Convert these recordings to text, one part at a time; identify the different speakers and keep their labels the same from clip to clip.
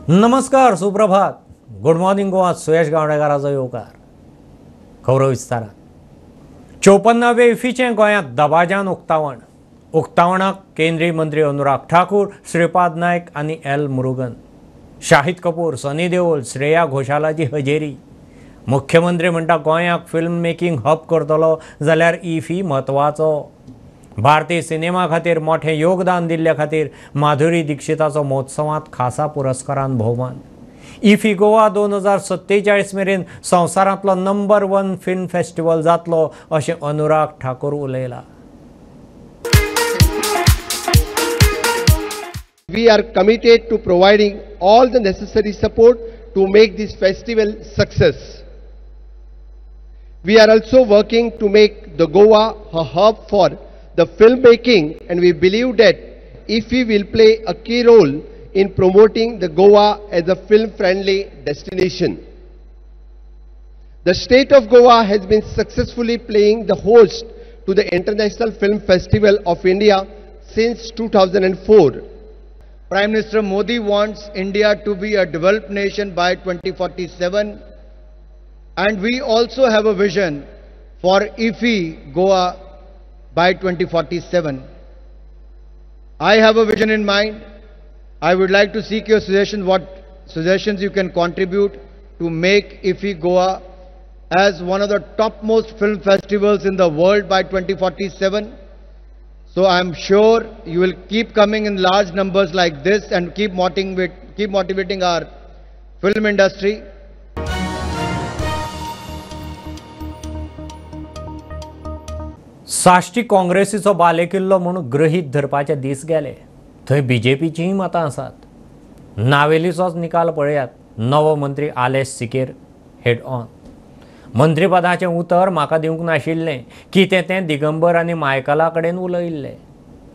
Speaker 1: नमस्कार, सुप्रभात, good morning Goa. Suyash गावडेकाराचो येवकार. खबरो विस्तारात. 54वे इफ्फीचें गोंयांत दबाज्यान उक्तावण. उक्तावणाक केंद्रीय मंत्री अनुराग ठाकूर, श्रीपाद नायक आनी एल मुरुगन. शाहिद कपूर, सनी देओल, श्रेया घोषालाची हजेरी. मुख्यमंत्री म्हणटा गोंयाक फिल्म मेकिंग हब करतलो जाल्यार इफ्फी म्हत्वाचो. भारतीय सिनेमा खातीर मोठें योगदान दिल्ल्या खातीर माधुरी दिक्षिताचो महोत्सवांत खासा पुरस्कारान भोवमान. इफ्फी गोवा 2047 मेरेन संवसारांतलो नंबर 1 फिल्म फेस्टिवल जातलो अशें Anurag Thakur उलयला.
Speaker 2: We are committed to providing all the necessary support to make this festival success. We are also working to make the Goa a hub for the filmmaking, and we believe that IFFI will play a key role in promoting the Goa as a film-friendly destination. The state of Goa has been successfully playing the host to the International Film Festival of India since 2004.
Speaker 3: Prime Minister Modi wants India to be a developed nation by 2047, and we also have a vision for IFFI Goa by 2047. I have a vision in mind. I would like to seek your suggestions, what suggestions you can contribute to make IFFI Goa as one of the topmost film festivals in the world by 2047. So I am sure you will keep coming in large numbers like this and keep motivating our film industry.
Speaker 1: Sashti काँग्रेसीचो बालेकिल्लो म्हणून गृहीत धरपाचे दीस गेले. थंय बीजेपीचींय मतां आसात. नावेलीचोच निकाल पळयात. नवो मंत्री आलेश सिकेर हेड ऑन. मंत्रीपदाचें उतर म्हाका दिवंक नाशिल्लें. कितें तें दिगंबर आनी मायकला कडेन उलयिल्लें.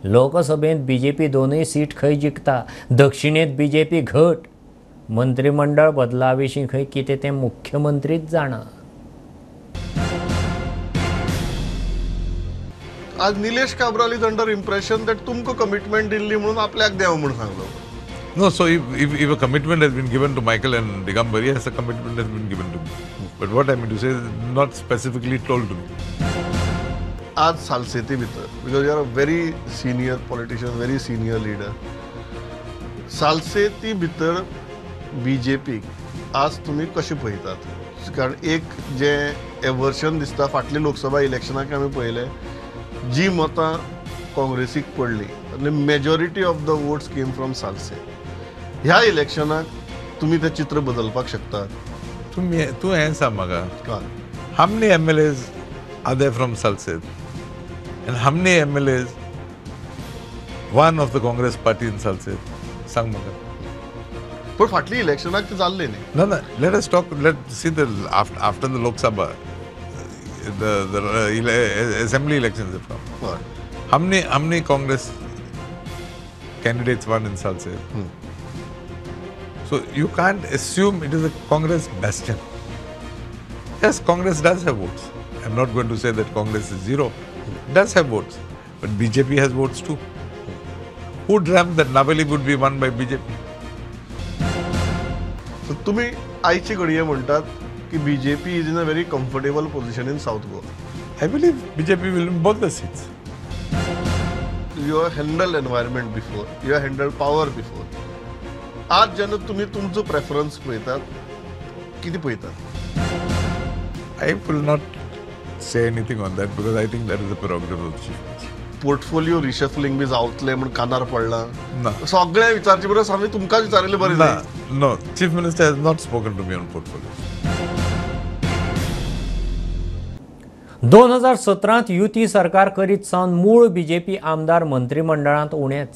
Speaker 1: लोकसभेंत बीजेपी दोनूय सीट खंय जिखता, दक्षिणेंत बीजेपी घट. मंत्रिमंडळ बदला विशीं खंय कितें तें मुख्यमंत्रीच जाणा.
Speaker 4: आज Nilesh Cabral is under impression that तुमको कमिटमेंट दिल्ली म्हणून आपल्याक देव म्हणून सांगलो.
Speaker 5: No, so if a commitment has been given to Michael and Digambar, yes, a commitment has been given to me. But what I mean to say is not specifically told to me.
Speaker 4: आज सालसेती भितर, because you are a very senior politician, very senior leader. सालसेती भितर BJP आज तुम्ही कशी पळयतात? कारण एक जे एवर्शन दिसता फाटली लोकसभा इलेक्शनाक आमी पळयले, जी मतां काँग्रेसीक पडली आनी majority of the votes came from Salcete. ह्या इलेक्शनाक तुम्ही ते चित्र बदलपाक शकतात.
Speaker 5: तू हें सांग म्हाका, how many MLAs are there from Salsette? And how many MLAs one of the Congress party in Salsette? सांग म्हाका.
Speaker 4: पण फाटली इलेक्शनाक ते जाल्ले न्ही.
Speaker 5: No, let us talk. Let's see the after the Lok Sabha, the assembly elections have come. How many Congress candidates won in Salsette? So you can't assume it is a Congress bastion. Yes, Congress does have votes. I'm not going to say that Congress is zero. It does have votes. But BJP has votes too. Who dreamt that Naveli would be won by BJP?
Speaker 4: So तुम्ही आयची घडये म्हणतात की BJP is in a very comfortable position in South Goa.
Speaker 5: I believe BJP will win both the seats.
Speaker 4: You have handled environment before. You have handled power before. आज जेन्ना तुम्ही तुमचो preference पळयतात, किती पळयतात?
Speaker 5: I will not say anything on that because I think that is the prerogative of the chief minister.
Speaker 4: Portfolio reshuffling बी जावतले म्हण कानार पडला.
Speaker 5: ना.
Speaker 4: सगळे विचारचे परस आमी तुमकां विचारले बरें जाय.
Speaker 5: No, chief minister has not spoken to me on portfolio.
Speaker 1: 2017 युती सरकार करीत सावन मूळ बीजेपी आमदार मंत्रिमंडळांत उणेच.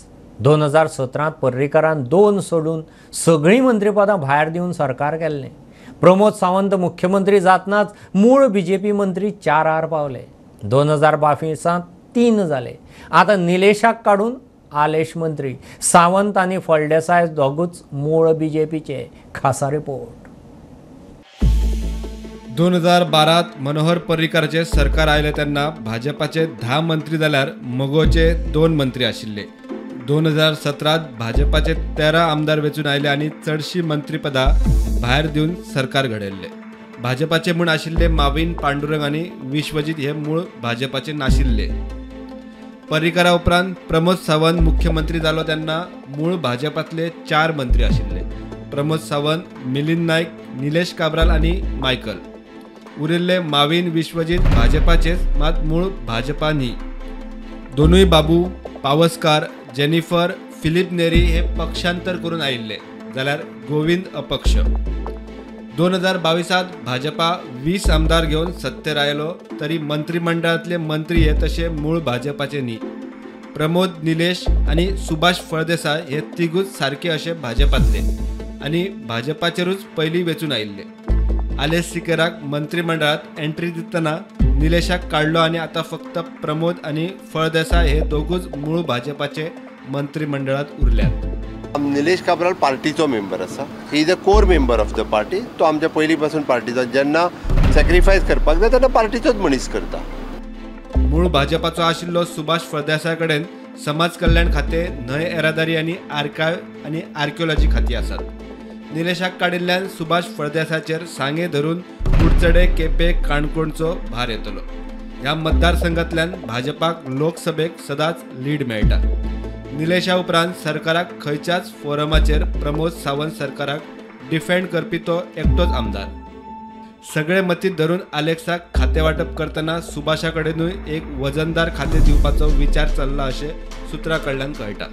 Speaker 1: 2017 पर्रीकारान 2 सोडून सगळीं मंत्रीपदां भायर दिवन सरकार केल्लें. प्रमोद सावंत मुख्यमंत्री जातनाच मूळ बीजेपी मंत्री 4 पावले. 2022 3 जाले. आतां निलेशाक काडून आलेश मंत्री. सावंत आनी फळदेसाय दोगूच मूळ बीजेपीचे. खासा रिपोर्ट.
Speaker 6: 2012 मनोहर पर्रीकाराचे सरकार आयले तेन्ना भाजपाचे 10 मंत्री जाल्यार मगोचे 2 मंत्री आशिल्ले. 2017 भाजपाचे 13 आमदार वेचून आयले आणि चडशी मंत्रीपदा भायर दिवन सरकार घडयल्ले. भाजपाचे म्हूण आशिल्ले माविन पांडुरंग आनी विश्वजीत हे मूळ भाजपाचे नाशिल्ले. पर्रीकरा उपरांत प्रमोद सावंत मुख्यमंत्री जालो तेन्ना मूळ भाजपातले 4 मंत्री आशिल्ले. प्रमोद सावंत, मिलिंद नाईक, निलेश काब्राल आनी मायकल. उरिल्ले माविन, विश्वजीत भाजपाचेच, मात मूळ भाजपा न्ही. दोनूय बाबू, पावसकार, जेनिफर, फिलिप नेरी हे पक्षांतर करून आयिल्ले, जाल्यार गोविंद अपक्ष. 2022 भाजपा 20 आमदार घेवन सत्तेर आयलो तरी मंत्रिमंडळातले मंत्री हे तसे मूळ भाजपाचे न्ही. प्रमोद, निलेश आणि सुभाष फळदेसाय हे तिगूच सारखे असे भाजपातले आणि भाजपाचेरूच पयलीं वेचून आयिल्ले. आलेस सिकेराक मंत्रिमंडळात एंट्री दितना निलेशाक काढलो आणि आता फक्त प्रमोद आणि फळदेसाय हे दोगूच मूळ भाजपाचे मंत्रिमंडळात उरल्यात.
Speaker 2: निलेश काब्राल पार्टीचो मेंबर आसा. He is a core member of the party. तो आमच्या पयलीं पासून पार्टीचो, जेन्ना सॅक्रिफायस करपाक जाय तेन्ना पार्टीचोच मनीस करता.
Speaker 6: मूळ भाजपाचो आशिल्लो सुभाष फळदेसाय कडेन समाज कल्याण खाते, न्हय येरादारी आनी आर्कायव आनी आर्किओलॉजी खातीं आसात. निलेशाक काडिल्ल्यान सुभाष फळदेसायचेर सांगे धरून कुडचडे, केपें, काणकोणचो भार येतलो. ह्या मतदारसंघांतल्यान भाजपाक लोकसभेक सदांच लीड मेळटा. निलेशा उपरांत सरकाराक खंयच्याच फोरमाचेर प्रमोद सावंत सरकाराक डिफेंड करपी तो एकटोच आमदार. सगळे मतींत धरून आलेक्साक खातें वांटप करतना सुभाषा कडेनूय एक वजनदार खातें दिवपाचो विचार चल्ला अशें सुत्रां कडल्यान कळटा.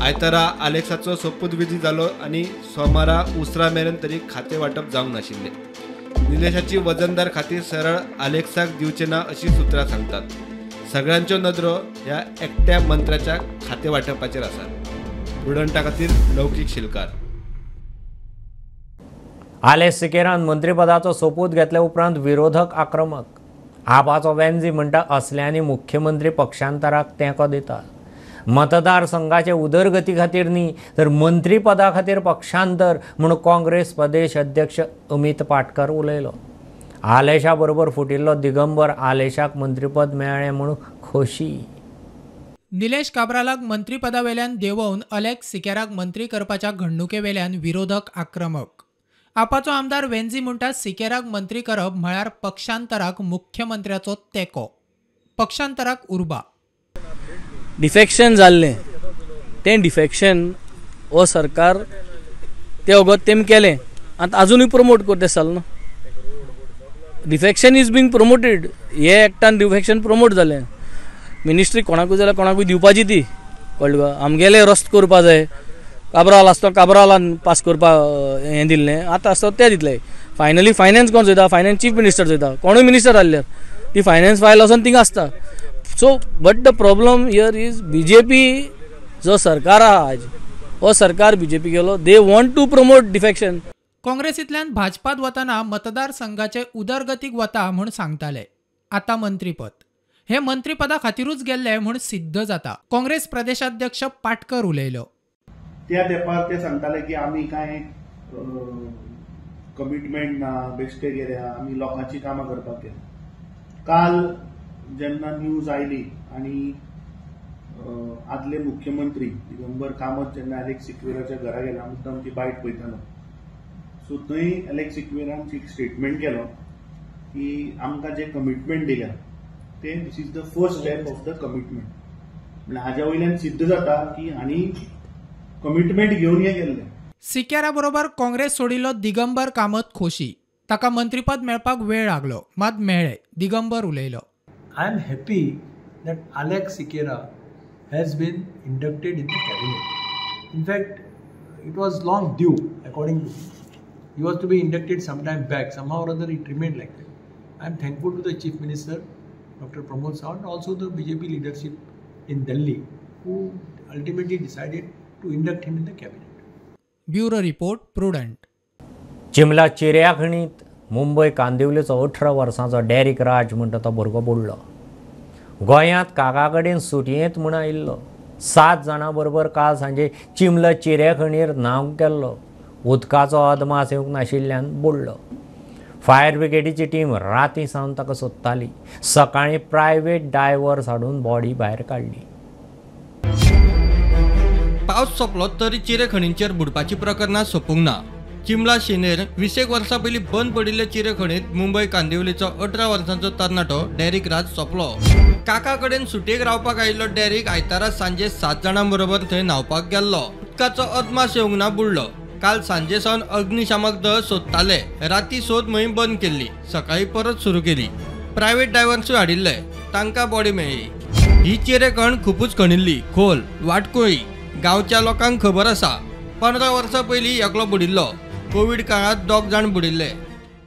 Speaker 6: आयतारा आलेक्साचो सोपूत विधी जालो आनी सोमारा उसरा मेरेन तरी खातें वांटप जावंक नाशिल्लें. निलेशाची वजनदार खातीं सरळ आलेक्साक दिवचे ना अशी सुत्रां सांगतात. सगळ्यांच्यो नदरो ह्या एकट्या मंत्र्याच्या खातें वांटपाचेर आसात. बुडंटा खातीर लौकीक शिलकार.
Speaker 1: आलेस सिकेरान मंत्रिपदाचो सोपूत घेतल्या उपरांत विरोधक आक्रमक. आपाचो वेंजी म्हणटा असल्यांनी मुख्यमंत्री पक्षांतराक तेंको दिता. मतदारसंघाचे उदरगती खातीर न्ही तर मंत्रीपदा खातीर पक्षांतर म्हणून काँग्रेस प्रदेश अध्यक्ष अमित पाटकर उलयलो. आलेशा बरोबर फुटिल्लो दिगंबर आलेशाक मंत्रीपद मेळ्ळें म्हणून खोशी.
Speaker 7: निलेश काब्रालाक मंत्रीपदावेल्यान देंवोवन अलेक्स सिकेराक मंत्री करपाच्या घडणुकेवेल्यान विरोधक आक्रमक. आपाचो आमदार वेंजी म्हणटा सिकेराक मंत्री करप म्हळ्यार पक्षांतराक मुख्यमंत्र्याचो तेंको. पक्षांतराक उर्बा.
Speaker 8: डिफेक्शन जाल्लें तें डिफेक्शन हो सरकार तें वगत तेम केलें आतां आजुनूय प्रमोट करता जालें न्हू. Defection is being promoted. हे एकट्यान डिफेक्शन प्रमोट जालें. मिनिस्ट्री कोणाकूय जाल्यार कोणाकूय दिवपाची ती कळ्ळें गो. आमगेले रस्तो करपा जाय. काब्राल आसता काब्रालान पास करपा हें दिल्लें. आतां आसता तें दितलें. फायनली फायनान्स कोण चोयता? फायनान्स चीफ मिनिस्टर चोयता. कोणूय मिनिस्टर आसल्यार ती फायनान्स फायल वचोन थिंगा आसता. So but the problem here is BJP जो सरकार आहा आज हो सरकार बीजेपी गेलो. They want to promote defection.
Speaker 7: काँग्रेसींतल्यान भाजपात वतना मतदारसंघाचे उदरगतीक वता म्हूण सांगताले. आतां मंत्रीपद. हे मंत्रीपदा खातीरूच गेल्ले म्हूण सिद्ध जाता. काँग्रेस प्रदेशाध्यक्ष पाटकर उलयलो.
Speaker 9: त्या तेंपार ते सांगताले की आमी कांय कमिटमेंट ना, बेश्टे गेल्या, आमी लोकांची कामां करपाक गेले. काल जेन्ना न्यूज आयली आनी आदले मुख्यमंत्री दिगंबर कामत जेन्ना अलेक्स सिक्वेराच्या घरा गेला मुद्दाम ती बायट पळयतालो. सो थंय अलेक्स सिक्वेरान एक स्टेटमेंट केलो की आमकां जे कमिटमेंट दिल्या ते this is the first step of the commitment. म्हणजे हाज्या वयल्यान सिद्ध जाता की हांणी कमिटमेंट घेवन हे गेल्ले.
Speaker 7: सिकेरा बरोबर काँग्रेस सोडिल्लो दिगंबर कामत खोशी. ताका मंत्रीपद मेळपाक वेळ लागलो मात मेळ्ळें. दिगंबर उलयलो.
Speaker 10: I am happy that Alex Sikera has been inducted in the cabinet. In fact, it was long due, according to me. He was to be inducted some time back. Somehow or other, it remained like that. I am thankful to the Chief Minister, Dr. Pramod Sawant, also the BJP leadership in Delhi, who ultimately decided to induct him in the cabinet.
Speaker 7: Bureau Report, Prudent.
Speaker 1: चिमला चिऱ्या खणीत Mumbai कांदिवलीचो 18 वर्सांचो Derek राज म्हणटा तो भुरगो बुडलो. गोंयांत काका कडेन सुटयेंत म्हूण आयिल्लो. 7 जाणां बरोबर काल सांजे चिमला चिऱ्या खणीर न्हांवंक गेल्लो. उदकाचो अदमास येवंक नाशिल्ल्यान बुडलो. फायर ब्रिगेडीची टीम रातीं सावन ताका सोदताली. सकाळीं प्रायवेट डायव्हर्स हाडून बॉडी भायर काडली.
Speaker 6: पावस सोंपलो तरी चिरे खणींचेर बुडपाची प्रकरणां सोंपूंक ना. चिमला शेनेर 20 वर्सां पयलीं बंद पडिल्ले चिरे खणींत मुंबय कांदिवलीचो 18 वर्सांचो तरणाटो डॅरिक राज सोंपलो. काका कडेन सुटयेक रावपाक आयिल्लो डॅरिक आयतारा सांजे 7 जाणां बरोबर थंय न्हांवपाक गेल्लो. उदकाचो अदमास येवंक ना बुडलो. काल सांजे सावन अग्निशामक दळ सोदताले. राती सोद मोहीम बंद केल्ली. सकाळी परत सुरू केली. प्रायव्हेट डायव्हर्सूय हाडिल्ले. तांकां बॉडी मेळ्ळी. ही चिरे खण खूपच खणिल्ली, खोल, वाटकुळी. गांवच्या लोकांक खबर आसा. 15 वर्सां पयलीं एकलो बुडिल्लो. कोविड काळात 2 जाण बुडिल्ले.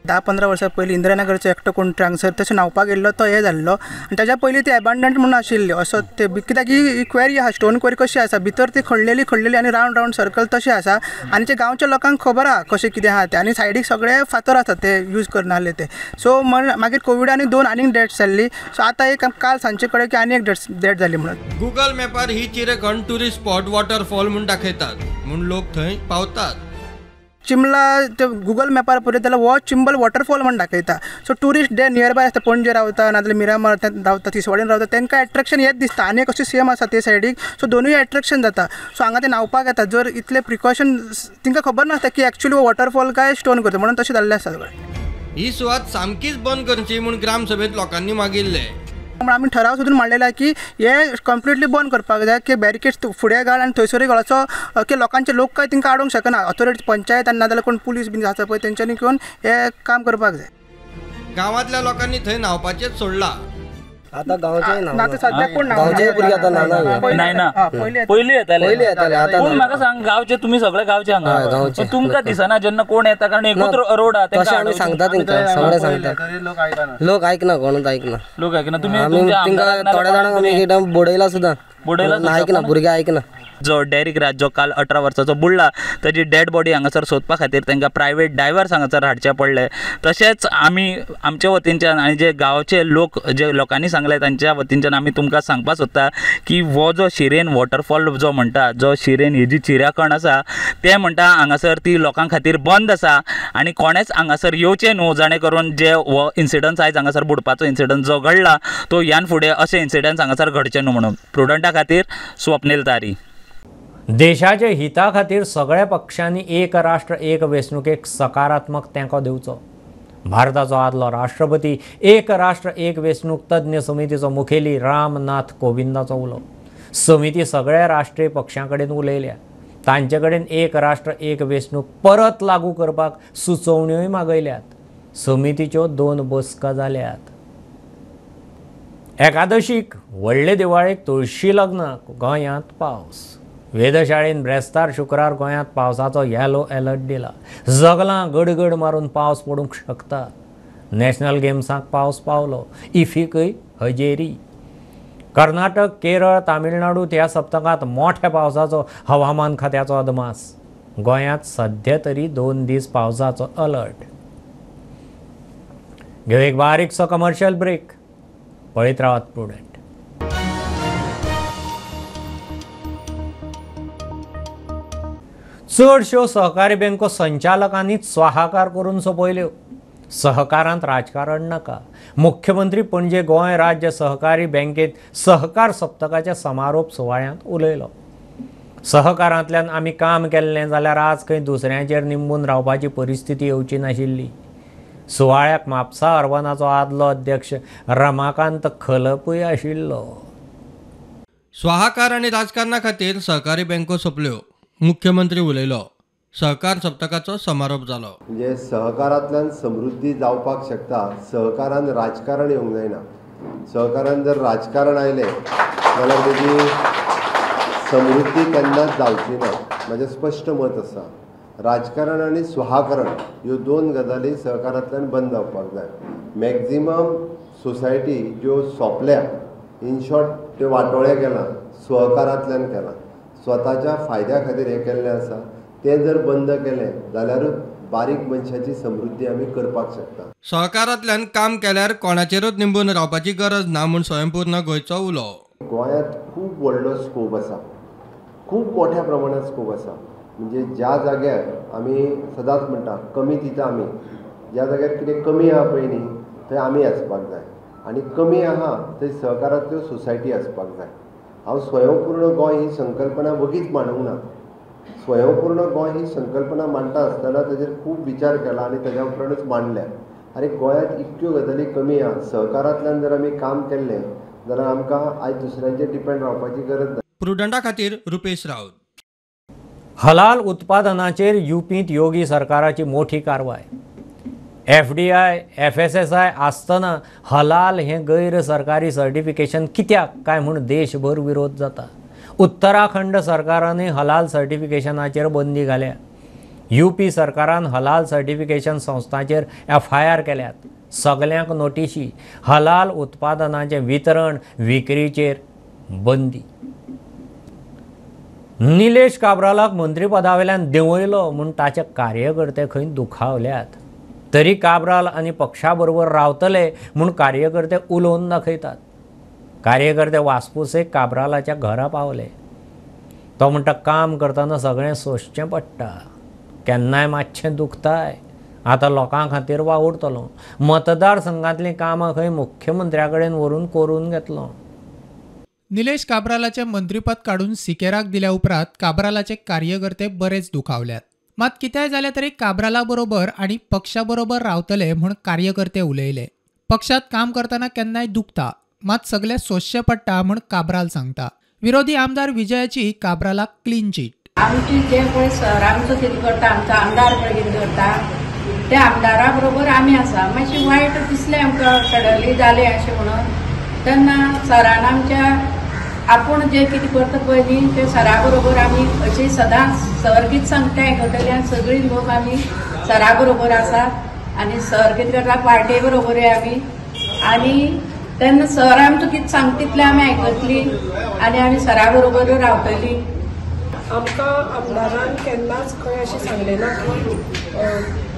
Speaker 11: 10-15 वर्सां पयलीं इंदिरानगरचो एकटो कोण ट्रांसर तसो न्हांवपाक गेल्लो तो हे जाल्लो आनी ताच्या पयलीं ती एबंडंट म्हणून आशिल्ली असो ते कित्याक ही क्वेरी आहा स्टोन क्वेरी कशी आसा भितर ती खणलेली आनी रावंड सर्कल तशें आसा आनी ते गांवच्या लोकांक खबर आहा कशें कितें आहा तें आनी सायडीक सगळे फातर आसात ते यूज करनासले ते. सो मागीर कोविडान 2 आनीक डेथ्स जाल्ली. सो आतां एक काल सांजचे कडेन की आनी एक डेथ जाली म्हणून.
Speaker 6: गुगल मॅपार ही चिरे खण टुरिस्ट स्पॉट वॉटरफॉल म्हूण दाखयतात म्हूण लोक थंय पावतात.
Speaker 11: चिमला ते गुगल मॅपार पळयत जाल्यार हो चिंबल वॉटरफॉल म्हणून दाखयता. सो टुरिस्ट जे नियर बाय आसता पणजे रावता नाजाल्यार मिरामार रावता तिसवाडीन रावता तांकां एट्रॅक्शन हेच दिसता आनी कशें सेम आसा ते सायडीक. सो दोनूय एट्रॅक्शन जाता. सो हांगा ते न्हांवपाक येता. जर इतले प्रिकॉशन तांकां खबर नासता की एक्चुअली वॉटरफॉल काय स्टोन करता म्हणून तशें जाल्लें आसा सगळें.
Speaker 6: ही सुवात सामकीच बंद करची म्हूण ग्रामसभेत लोकांनी मागिल्ले.
Speaker 11: आमी ठराव सोदून मांडलेला की हे कंप्लिटली बंद करपाक जाय की बॅरिकेड्स फुडें घाल आनी थंयसरूय घालचो की लोकांचे लोक काय तांकां आडोवंक शकना. ऑथॉरिटी पंचायत आनी नाजाल्यार कोण पुलीस बीन आसा पळय तेंच्यांनी घेवन हे काम करपाक जाय.
Speaker 6: गांवांतल्या लोकांनी थंय न्हांवपाचेंच सोडलां.
Speaker 12: आता गांवचे
Speaker 11: ना ते सध्या कोण
Speaker 12: गांवचे भुरगे आता
Speaker 13: नाही ना पयलीं येताले पूण म्हाका सांग गांवचे तुमी सगळे गांवचे हांगा तुमकां दिसना जेन्ना कोण येता कारण एकूच रोड आहा
Speaker 12: तशें आमी सांगता तेंकां सगळे सांगता लोक आयकना कोणूच आयकना
Speaker 13: तुमी
Speaker 12: तेंकां थोड्या जाणांक आमी एकदम बडयला सुद्दां आयकना भुरगे आयकना.
Speaker 13: जो डॅरिक राज जो काल 18 वर्साचो बुडला ताजी डेड बॉडी हांगासर सोदपा खातीर तांकां प्रायवेट डायव्हर्स हांगासर हाडचे पडले. तशेंच आमी आमच्या वतीनच्यान आनी जे गांवचे लोक जे लोकांनी सांगले तांच्या वतीनच्यान आमी तुमकां सांगपाक सोदता की हो जो शिरेन वॉटरफॉल जो म्हणटा जो शिरेन ही जी चिऱ्याखण आसा ते म्हणटा हांगासर ती लोकां खातीर बंद आसा आनी कोणेच हांगासर येवचें न्हू जाणे करून जे हो इन्सिडन्स आयज हांगासर बुडपाचो इन्सिडन्स जो घडला तो ह्यान फुडें अशे इन्सिडन्स हांगासर घडचे न्हू म्हणून. प्रुडंटा खातीर स्वप्नील तारी.
Speaker 1: देशाच्या हिता खातीर सगळ्या पक्षांनी एक राष्ट्र एक वेंचणुकेक सकारात्मक तेंको दिवचो. भारताचो आदलो राष्ट्रपती एक राष्ट्र एक वेंचणूक तज्ञ समितीचो मुखेली रामनाथ कोविंदाचो उलो. समिती सगळ्या राष्ट्रीय पक्षां कडेन उलयल्या. तांचे कडेन एक राष्ट्र एक वेंचणूक परत लागू करपाक सुचोवण्योय मागयल्यात. समितीच्यो 2 बसका जाल्यात. एकादशीक व्हडले दिवाळेक तुळशी लग्नाक गोंयांत पावस. वेधशाळेन ब्रेस्तार शुक्रार गोंयांत पावसाचो येलो अलर्ट दिला. जगलां गडगड मारून पावस पडूंक शकता. नॅशनल गेम्साक पावस पावलो. इफीकय हजेरी. कर्नाटक केरळ तामिळनाडूत ह्या सप्तकांत मोठ्या पावसाचो हवामान खात्याचो अदमास. गोंयांत सध्या तरी 2 दीस पावसाचो अलर्ट. घेऊ एक बारीकसो कमर्शियल ब्रेक. पळयत रावात प्रुडंट. चडश्यो सहकारी बँको संचालकांनीच स्वाहाकार करून सोंपयल्यो. सहकारांत राजकारण नाका. मुख्यमंत्री पणजे गोंय राज्य सहकारी बँकेत सहकार सप्तकाच्या समारोप सुवाळ्यांत उलयलो. सहकारांतल्यान आमी काम केल्लें जाल्यार आज खंय दुसऱ्यांचेर निंबून रावपाची परिस्थिती येवची नाशिल्ली. सुवाळ्याक म्हापसा अर्बनाचो आदलो अध्यक्ष रमाकांत खलपूय आशिल्लो.
Speaker 6: स्वाहाकार आनी राजकारणा खातीर सहकारी बँको सोंपल्यो. मुख्यमंत्री उलयलो. सहकार सप्तकाचो समारोप जालो.
Speaker 2: म्हणजे सहकारांतल्यान समृद्धी जावपाक शकता. सहकारान राजकारण येवंक जायना. सहकारान जर राजकारण आयलें जाल्यार तेजी समृद्धी केन्नाच जावची ना. म्हजें स्पश्ट मत आसा. राजकारण आनी सुहाकरण ह्यो 2 गजाली सहकारांतल्यान बंद जावपाक जाय. मॅक्झिमम सोसायटी ज्यो सोंपल्या इन शॉर्ट त्यो वाटोळे केला सहकारांतल्यान केला. स्वताच्या फायद्या खातीर हें केल्लें आसा. तें जर बंद केलें जाल्यार बारीक मनशाची समृद्धी आमी करपाक शकता.
Speaker 6: सहकारांतल्यान काम केल्यार कोणाचेरूच निंबून रावपाची गरज ना म्हूण स्वयंपूर्ण गोंयचो उलो.
Speaker 2: गोंयांत खूब व्हडलो स्कोप आसा. खूब मोठ्या प्रमाणात स्कोप आसा. म्हणजे ज्या जाग्यार आमी सदांच म्हणटा कमी दिता आमी. ज्या जाग्यार कितें कमी आहा पळय न्ही थंय आमी आसपाक जाय. आनी कमी आहा थंय सहकारांतल्यो सोसायटी आसपाक जाय. हांव स्वयंपूर्ण गोंय ही संकल्पना वगीच मांडूंक ना. स्वयंपूर्ण गोंय ही संकल्पना मांडटा आसतना ताजेर खूब विचार केला आनी ताज्या उपरांतूच मांडल्या. आरे गोंयांत इतक्यो गजाली कमी आहा. सहकारांतल्यान जर आमी काम केल्लें जाल्यार आमकां आयज दुसऱ्यांचेर डिपेंड रावपाची गरज ना.
Speaker 6: प्रुडंटा खातीर रुपेश राऊत.
Speaker 1: हलाल उत्पादनाचेर युपींत योगी सरकाराची मोठी कारवाय. FDI, FSSI आसतना हलाल हें गैर सरकारी सर्टिफिकेशन कित्याक काय म्हूण देशभर विरोध जाता. उत्तराखंड सरकारानूय हलाल सर्टिफिकेशनाचेर बंदी घाल्या. UP सरकारान हलाल सर्टिफिकेशन संस्थांचेर FIR केल्यात. सगळ्यांक नोटीशी. हलाल उत्पादनांचें वितरण विक्रीचेर बंदी. निलेश काब्रालाक मंत्रीपदावेल्यान देंवयलो म्हूण ताचे कार्यकर्ते खंय दुखावल्यात. तरी काब्राल आनी पक्षा बरोबर रावतले म्हूण कार्यकर्ते उलोवन दाखयतात. कार्यकर्ते वासपुसेक काब्रालाच्या घरा पावले. तो म्हणटा काम करतना सगळें सोंसचें पडटा. केन्नाय मातशें दुखताय. आतां लोकां खातीर वावुरतलो. मतदारसंघांतलीं कामां खंय मुख्यमंत्र्या कडेन व्हरून करून घेतलो.
Speaker 7: निलेश काब्रालाचे मंत्रीपद काढून सिकेराक दिल्या उपरांत काब्रालाचे कार्यकर्ते बरेच दुखावल्यात. मात कितेंय जालें तरी काब्राला बरोबर आनी पक्षा बरोबर रावतले म्हूण कार्यकर्ते उलयले. पक्षात काम करतना केन्नाय दुखता, मात सगळें सोंसचें पडटा म्हूण काब्राल सांगता. विरोधी आमदार विजयाची काब्रालाक क्लीन चीट.
Speaker 14: आमची जे पळय आमचो कितें करता, आमचो आमदार पळय कितें करता, त्या आमदारा बरोबर आमी आसा. मातशें वायट दिसलें आमकां सडनली जालें अशें म्हणून. तेन्ना सरान आमच्या आपूण जे कितें करता पळय न्ही ते सरा बरोबर आमी अशी सदांच सर कितें सांगता आयकतली आनी सगळीं लोक आमी सरा बरोबर आसात आनी सर कितें करता पार्टी बरोबरूय आमी. आनी तेन्ना सर आमचो कितें सांगता तितलें आमी आयकतली आनी आमी सरा बरोबर रावतली.
Speaker 15: आमकां आमदारान केन्नाच खंय अशें सांगलें ना की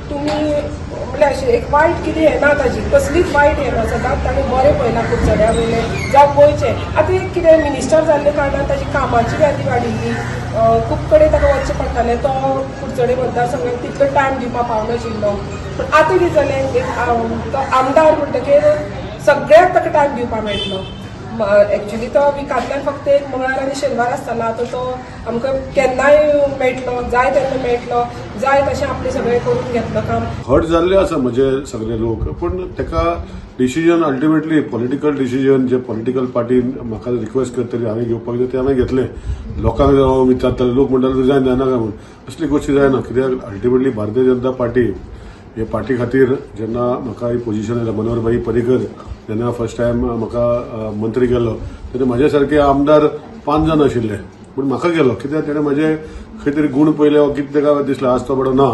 Speaker 15: तुमी म्हणल्यार अशें एक वायट कितें येना ताजी, कसलीच वायट येना. सदांच ताणें बरें पळयलां कुडचड्या वयले जावं गोंयचे. आतां एक कितें मिनिस्टर जाल्ले कारणान ताजी कामाची व्याधी वाडिल्ली. खूब कडेन ताका वचचें पडटालें. तो कुडचडे मतदारसंघाक तितलो टायम दिवपाक पावनाशिल्लो. पूण आतां कितें जालें, तो आमदार म्हणटकीर सगळ्याक ताका टायम दिवपाक मेळटलो. एक्चुली तो विकांतल्यान फक्त एक मंगळार आनी शेनवार आसतालो. आतां तो आमकां केन्नाय मेळटलो, जाय तेन्ना मेळटलो, जाय तशें आपलें सगळें करून घेतलो काम.
Speaker 16: हर्ट जाल्ले आसा म्हजे सगळे लोक, पूण ताका डिसिजन अल्टिमेटली पॉलिटिकल डिसिजन जे पॉलिटिकल पार्टीन म्हाका रिक्वेस्ट करतली हांवें घेवपाक जाय ते हांवें घेतलें. लोकांक विचारताले लोक म्हणटाले जाय जायना काय म्हूण. असली गोश्टी जायना. कित्याक अल्टिमेटली भारतीय जनता पार्टी हे पार्टी खातीर जेन्ना म्हाका ही पोझिशन येयला, मनोहरभाई पर्रीकर जेन्ना फर्स्ट टायम म्हाका मंत्री केलो तेन्ना म्हाजे सारके आमदार 5 जण आशिल्ले. पूण म्हाका गेलो कित्याक तेणें म्हाजे खंय तरी गुण पयले वा कितें ताका दिसलें आज तो बरो ना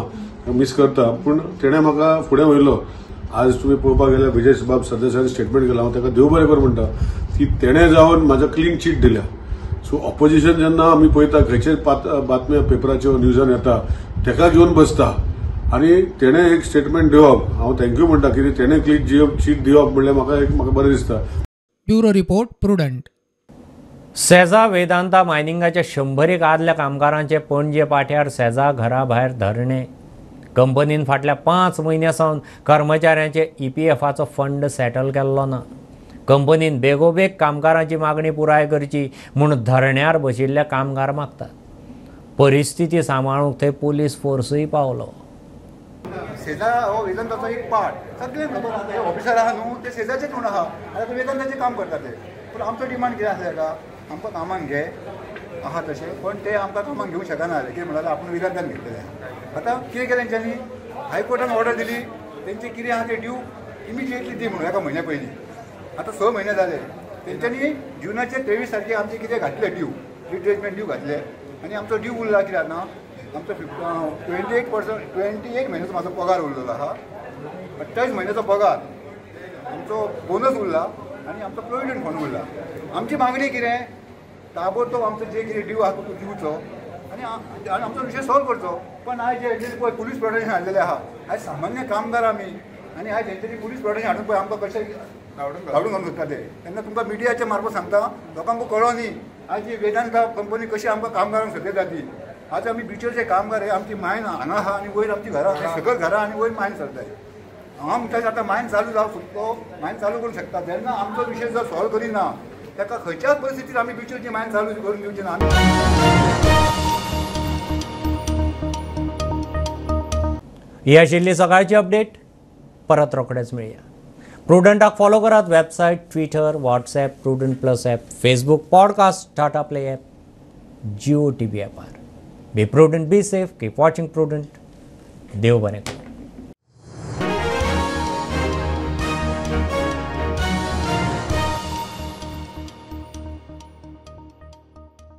Speaker 16: मिस करता. पूण तेणें म्हाका फुडें व्हयलो. आज तुमी पळोवपाक गेल्यार विजय बाब सरदेसायान स्टेटमेंट केला, हांव ताका देव बरें कर म्हणटा की तेणें जावन म्हाका क्लीन चीट दिल्या. सो ऑपोजिशन जेन्ना आमी पळयता खंयचेच बातम्या पेपराच्यो न्यूजान येता ताका घेवन बसता आनी तेणें एक स्टेटमेंट दिवप, हांव थँक्यू म्हणटा कितें तेणें क्लीन चीट दिवप म्हणल्यार म्हाका बरें दिसता.
Speaker 7: Bureau report Prudent.
Speaker 1: Sesa Vedanta मायनिंगाच्या 100 आदल्या कामगारांचे पणजे पाठ्यार सेजा घरा भायर धरणे. कंपनीन फाटल्या 5 म्हयन्यां सावन कर्मचाऱ्यांचे EPFाचो फंड सेटल केल्लो ना. कंपनीन बेगोबेग कामगारांची मागणी पुराय करची म्हूण धरण्यार बशिल्ले कामगार मागतात. परिस्थिती सांबाळूंक थंय पुलीस फोर्सूय पावलो.
Speaker 17: सेजा हो वेदांताचो एक पार्ट सगळे खबर आहा. ते ऑफिसर आहा न्हू ते सेजाचेच म्हूण आहा. आतां ते वेदांताचें काम करता ते. पूण आमचो डिमांड कितें आसा ताका, आमकां कामाक घे आहा तशें, पण ते आमकां कामाक घेवंक शकना. कितें म्हणल्यार आपूण वेदांतान घेतलेले. आतां कितें केलें तेंच्यांनी, हायकोर्टान ऑर्डर दिली तेंचे कितें आहा ते ड्यू इमिजिएटली दी म्हणून एका म्हयन्या पयलीं. आतां 6 म्हयने जाले. तेंच्यांनी जुनाचे 23 तारखेक आमचे कितें घातले ड्यू, रिट्रेसमेंट ड्यू घातले आनी आमचो ड्यू उरला कितें ना. आमचो 28 म्हयन्याचो म्हाजो पगार उरलेलो आहा. 28 म्हयन्याचो पगार, आमचो बोनस उरला आनी आमचो प्रोविडंट फंड उरला. आमची मागणी कितें, ताबडतोब आमचो जे कितें ड्यू आहा तो दिवचो आनी आमचो विशय सॉल्व करचो. पण आयज जे पळय पुलीस प्रोटेक्शन हाडलेलें आहा, आयज सामान्य कामगार आमी आनी आयज हेंच्यांनी पुलीस प्रोटेक्शन हाडून पळय आमकां कशें धाडून घालून सोदता ते. तेन्ना तुमकां मिडियाच्या मार्फत सांगता, लोकांक कळो न्ही आयज ही वेदांता कंपनी कशी आमकां कामगारांक सतयता ती. आज आमी बिचरचे कामगार हे आमची मायन हांगा आहा आनी वयर आमची घरां सकयल घरां आनी वयर मायन चलताय. हांव म्हणटा आतां मायन चालू जावंक शकतो, मायन चालू करूंक शकता. जेन्ना आमचो विशय जर सॉल्व करिना ताका खंयच्याच परिस्थितीत आमी बिचोची मायन चालू करून दिवचे ना.
Speaker 1: ही आशिल्ली सकाळची अपडेट. परत रोखडेच मेळया. प्रुडंटाक फॉलो करात. Website, Twitter, WhatsApp, Prudent plus app, Facebook, podcast, Tata play app, Jio TV ॲपार. Be Prudent, be safe, keep watching Prudent. देव बरें करूं.